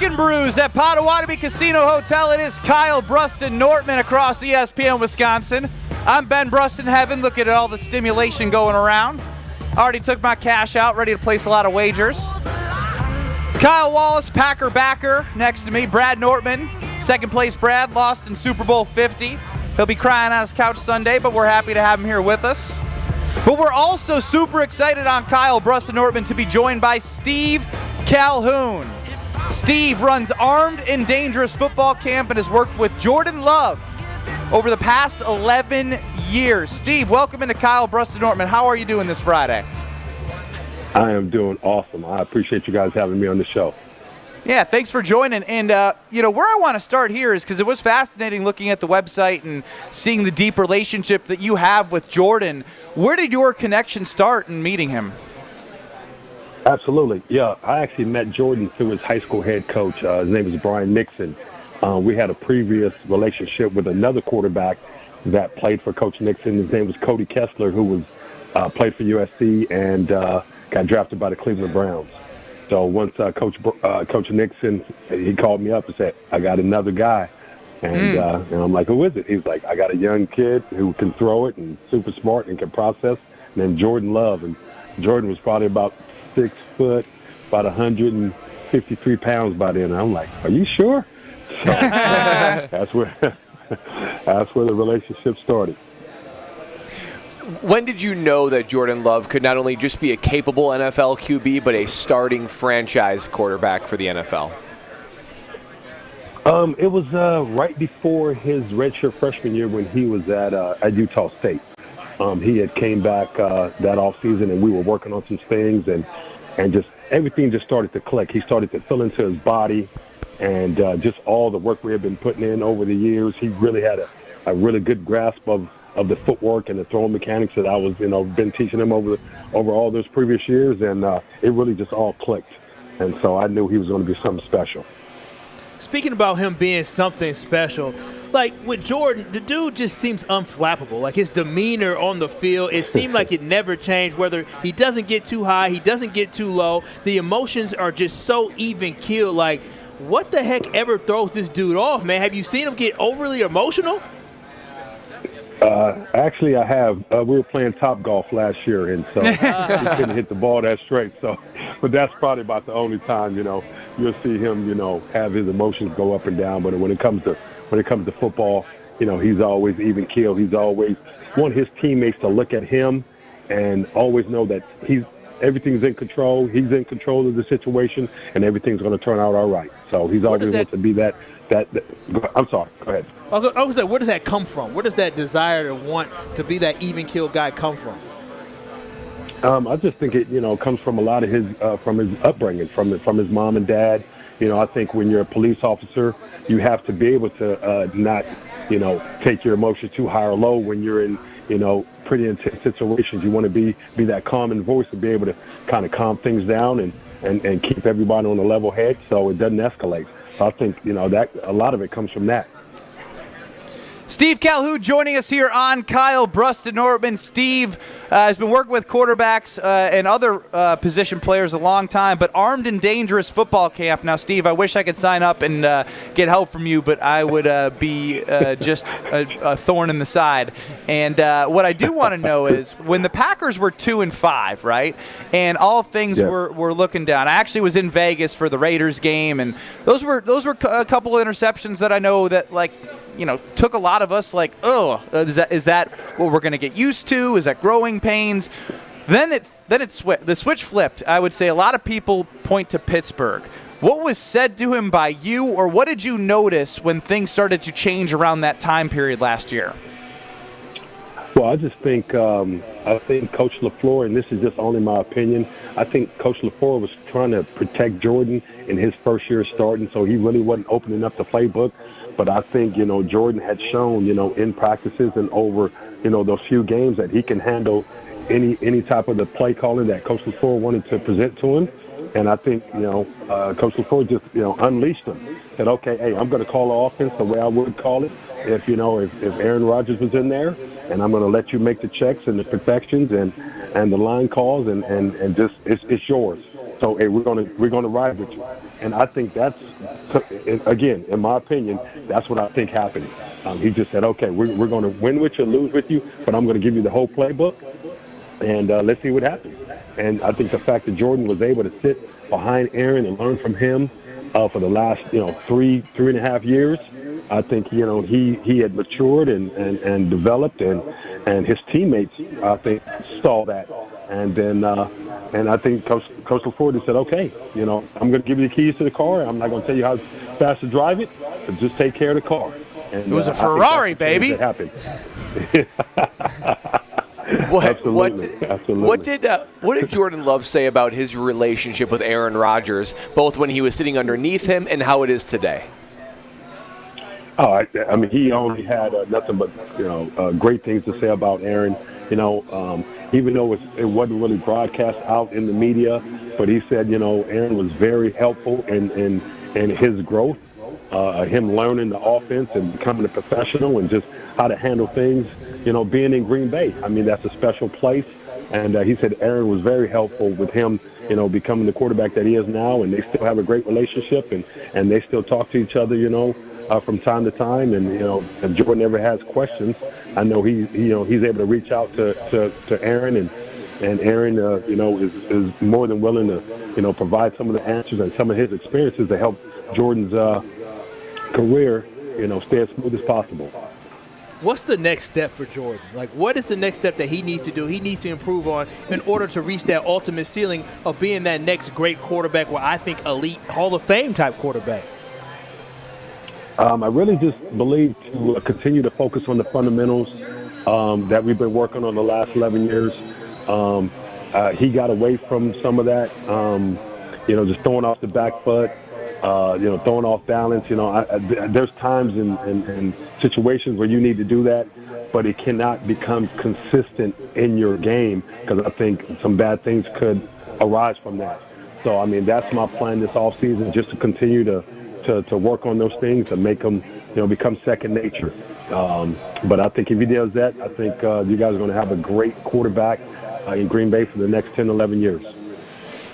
Chicken Brews at Potawatomi Casino Hotel. It is Kyle Bruston Nortman across ESPN Wisconsin. I'm Ben Bruston Heaven, looking at all the stimulation going around. Already took my cash out, ready to place a lot of wagers. Kyle Wallace, Packer backer, next to me. Brad Nortman, second place Brad, lost in Super Bowl 50. He'll be crying on his couch Sunday, but we're happy to have him here with us. But we're also super excited on Kyle Bruston Nortman to be joined by Steve Calhoun. Steve runs Armed and Dangerous Football Camp and has worked with Jordan Love over the past 11 years. Steve, welcome into Kyle Bruston Nortman. How are you doing this Friday? I am doing awesome. I appreciate you guys having me on the show. Yeah, thanks for joining. And, where I want to start here is because it was fascinating looking at the website and seeing the deep relationship that you have with Jordan. Where did your connection start in meeting him? Absolutely. Yeah, I actually met Jordan through his high school head coach. His name is Brian Nixon. We had a previous relationship with another quarterback that played for Coach Nixon. His name was Cody Kessler, who was played for USC and got drafted by the Cleveland Browns. So once Coach Nixon, he called me up and said, I got another guy. And I'm like, who is it? He's like, I got a young kid who can throw it and super smart and can process, named Jordan Love. And Jordan was probably about 6 foot, about 153 pounds by then. And I'm like, are you sure? So that's where the relationship started. When did you know that Jordan Love could not only just be a capable NFL QB, but a starting franchise quarterback for the NFL? It was right before his redshirt freshman year when he was at Utah State. He had came back that offseason, and we were working on some things, and just everything just started to click. He started to fill into his body, and just all the work we had been putting in over the years. He really had a really good grasp of the footwork and the throwing mechanics that I was, been teaching him over all those previous years, and it really just all clicked. And so I knew he was going to be something special. Speaking about him being something special, like with Jordan, the dude just seems unflappable. Like his demeanor on the field, it seemed like it never changed. Whether he doesn't get too high, he doesn't get too low. The emotions are just so even keeled. Like, what the heck ever throws this dude off, man? Have you seen him get overly emotional? Actually, I have. We were playing Topgolf last year, and so he couldn't hit the ball that straight. So, but that's probably about the only time, you'll see him, have his emotions go up and down. But when it comes to football, he's always even keel. He's always want his teammates to look at him and always know that everything's in control. He's in control of the situation, and everything's going to turn out all right. So he's always wants to be that. I'm sorry. Go ahead. I was like, where does that come from? Where does that desire to want to be that even keel guy come from? I just think it, comes from a lot of his upbringing, from his mom and dad. I think when you're a police officer, you have to be able to not, take your emotions too high or low when you're in, pretty intense situations. You want to be that calming voice and be able to kind of calm things down and keep everybody on a level head so it doesn't escalate. So I think, that a lot of it comes from that. Steve Calhoun joining us here on Kyle Bruston Nortman. Steve has been working with quarterbacks and other position players a long time, but Armed and Dangerous Football Camp. Now, Steve, I wish I could sign up and get help from you, but I would be just a thorn in the side. And what I do want to know is when the Packers were 2-5, right, and all things were looking down. I actually was in Vegas for the Raiders game, and those were a couple of interceptions that I know that, took a lot of us is that what we're going to get used to? Is that growing pains? Then the switch flipped. I would say a lot of people point to Pittsburgh. What was said to him by you, or what did you notice when things started to change around that time period last year? Well, I just think Coach LaFleur, and this is just only my opinion, I think Coach LaFleur was trying to protect Jordan in his first year starting, so he really wasn't opening up the playbook. But I think, Jordan had shown, in practices and over, those few games that he can handle any type of the play calling that Coach LaFleur wanted to present to him. And I think, Coach LaFleur just, unleashed him. Said, okay, hey, I'm going to call the offense the way I would call it if Aaron Rodgers was in there, and I'm going to let you make the checks and the perfections and the line calls and just it's yours. So hey, we're going to ride with you. And I think that's, again, in my opinion, that's what I think happened. He just said, okay, we're going to win with you, lose with you, but I'm going to give you the whole playbook, and let's see what happens. And I think the fact that Jordan was able to sit behind Aaron and learn from him for the last, three and a half years, I think, he had matured and developed, and his teammates, I think, saw that. And then, and I think Coach LaForte said, okay, I'm going to give you the keys to the car. I'm not going to tell you how fast to drive it, but just take care of the car. And, it was a Ferrari, baby. That happened. Absolutely. What did Jordan Love say about his relationship with Aaron Rodgers, both when he was sitting underneath him and how it is today? Oh, I mean, he only had nothing but great things to say about Aaron. Even though it wasn't really broadcast out in the media, but he said Aaron was very helpful in his growth, him learning the offense and becoming a professional and just how to handle things. Being in Green Bay, I mean, that's a special place. And he said Aaron was very helpful with him, becoming the quarterback that he is now. And they still have a great relationship, and they still talk to each other, from time to time. And, if Jordan ever has questions, I know he's able to reach out to Aaron, and Aaron, is more than willing to, provide some of the answers and some of his experiences to help Jordan's career, stay as smooth as possible. What's the next step for Jordan? Like, what is the next step that he needs to do, he needs to improve on in order to reach that ultimate ceiling of being that next great quarterback, where I think elite Hall of Fame type quarterback? I really just believe to continue to focus on the fundamentals that we've been working on the last 11 years. He got away from some of that, just throwing off the back foot, throwing off balance. There's times in situations where you need to do that, but it cannot become consistent in your game, because I think some bad things could arise from that. So, I mean, that's my plan this offseason, just to continue to work on those things and make them, become second nature. But I think if he does that, I think you guys are going to have a great quarterback in Green Bay for the next 10, 11 years.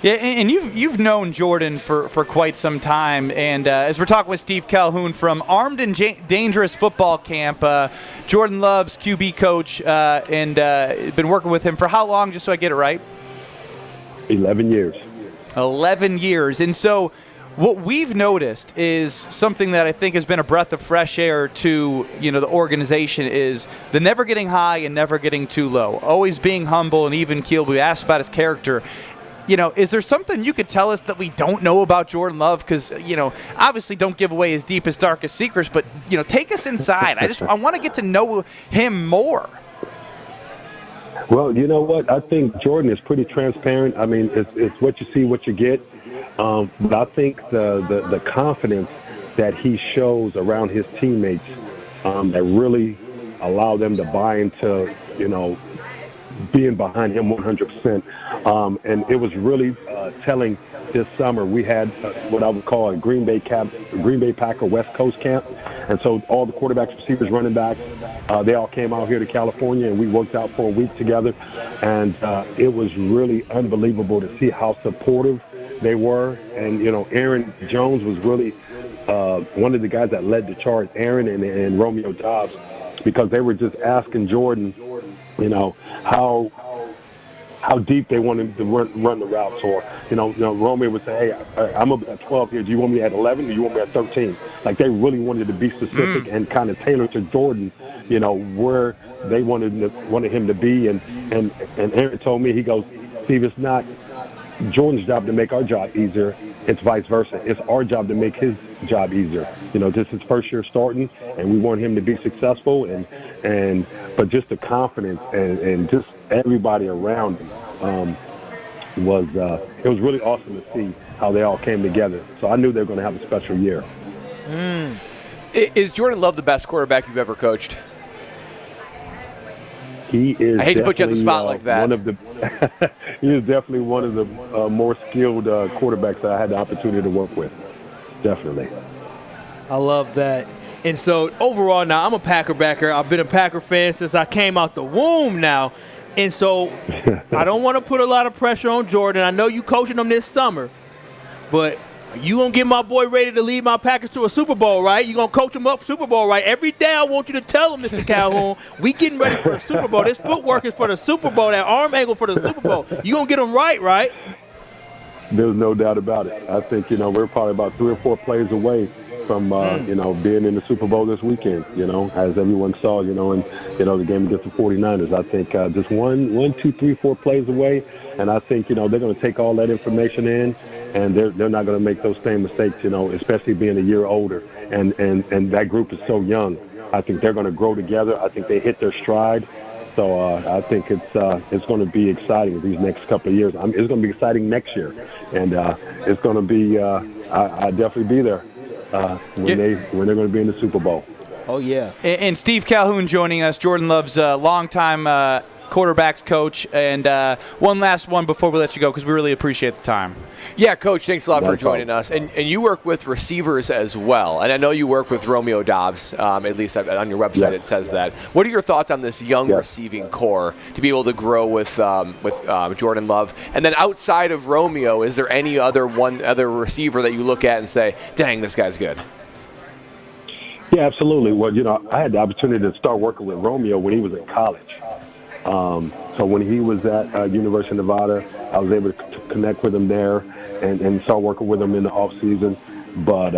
Yeah, and you've known Jordan for quite some time, and as we're talking with Steve Calhoun from Armed and Dangerous Football Camp, Jordan Love's QB coach, and been working with him for how long, just so I get it right? 11 years. 11 years. And so what we've noticed is something that I think has been a breath of fresh air to, the organization, is the never getting high and never getting too low, always being humble and even keeled. We asked about his character. Is there something you could tell us that we don't know about Jordan Love? Because, obviously don't give away his deepest, darkest secrets, but, take us inside. I want to get to know him more. Well, you know what? I think Jordan is pretty transparent. I mean, it's what you see, what you get. But I think the confidence that he shows around his teammates that really allow them to buy into, being behind him 100%. And it was really telling this summer. We had what I would call a Green Bay Packer West Coast camp. And so all the quarterbacks, receivers, running backs, they all came out here to California, and we worked out for a week together. And it was really unbelievable to see how supportive they were. And, Aaron Jones was really one of the guys that led the charge, Aaron and Romeo Dobbs, because they were just asking Jordan, how deep they want him to run the routes. Or, Romeo would say, hey, I'm up at 12 here. Do you want me at 11 or do you want me at 13? Like, they really wanted to be specific and kind of tailor to Jordan, where they wanted him to be. And Aaron told me, he goes, Steve, it's not Jordan's job to make our job easier. It's vice versa. It's our job to make his job easier. This is his first year starting, and we want him to be successful. But just the confidence and just everybody around him it was really awesome to see how they all came together. So I knew they were going to have a special year. Is Jordan Love the best quarterback you've ever coached? He is. I hate to put you on the spot like that. He is definitely one of the more skilled quarterbacks that I had the opportunity to work with. Definitely. I love that. And so overall now, I'm a Packer backer. I've been a Packer fan since I came out the womb now. And so I don't want to put a lot of pressure on Jordan. I know you coaching him this summer. But You gonna get my boy ready to lead my Packers to a Super Bowl, right? You gonna coach him up for Super Bowl, right? Every day I want you to tell him, Mr. Calhoun, we getting ready for the Super Bowl. This footwork is for the Super Bowl. That arm angle for the Super Bowl. You gonna get him right, right? There's no doubt about it. I think, we're probably about 3 or 4 plays away from, being in the Super Bowl this weekend, as everyone saw, in, the game against the 49ers. I think just 1, 2, 3, 4 plays away. And I think, they're going to take all that information in, and they're not going to make those same mistakes, especially being a year older. And that group is so young. I think they're going to grow together. I think they hit their stride. So I think it's going to be exciting these next couple of years. It's going to be exciting next year, and it's going to be. I definitely be there when they're going to be in the Super Bowl. Oh yeah. And Steve Calhoun joining us, Jordan Love's longtime quarterbacks coach. And one last one before we let you go, because we really appreciate the time. Yeah, Coach, thanks a lot for joining us. And you work with receivers as well. And I know you work with Romeo Doubs, at least on your website it says that. What are your thoughts on this young receiving core to be able to grow with Jordan Love? And then outside of Romeo, is there any other receiver that you look at and say, dang, this guy's good? Yeah, absolutely. Well, I had the opportunity to start working with Romeo when he was in college. So when he was at University of Nevada, I was able to connect with him there and start working with him in the off season. But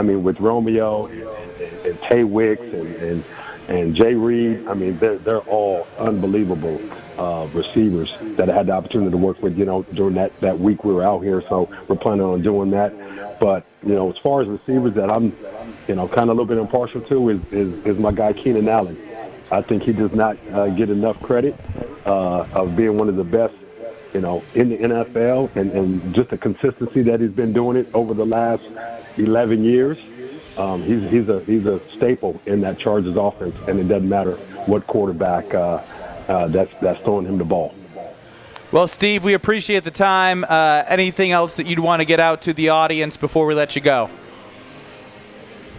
with Romeo and Tay Wicks and Jay Reed, they're all unbelievable receivers that I had the opportunity to work with, during that week we were out here. So we're planning on doing that. But as far as receivers that I'm, kind of a little bit impartial to is my guy Keenan Allen. I think he does not get enough credit of being one of the best, in the NFL, and just the consistency that he's been doing it over the last 11 years. He's a staple in that Chargers offense, and it doesn't matter what quarterback that's throwing him the ball. Well, Steve, we appreciate the time. Anything else that you'd want to get out to the audience before we let you go?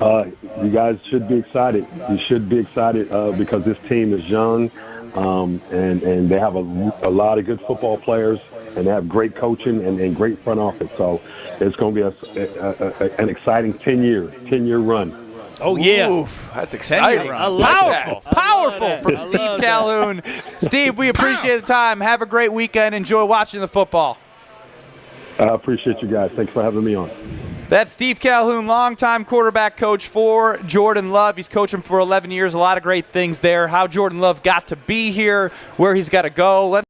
You guys should be excited. You should be excited because this team is young, and they have a lot of good football players, and they have great coaching and great front office. So it's going to be an exciting 10-year run. Oh, yeah. Oof, that's exciting. Powerful from Steve Calhoun. Steve, we appreciate the time. Have a great weekend. Enjoy watching the football. I appreciate you guys. Thanks for having me on. That's Steve Calhoun, longtime quarterback coach for Jordan Love. He's coached him for 11 years. A lot of great things there. How Jordan Love got to be here, where he's got to go.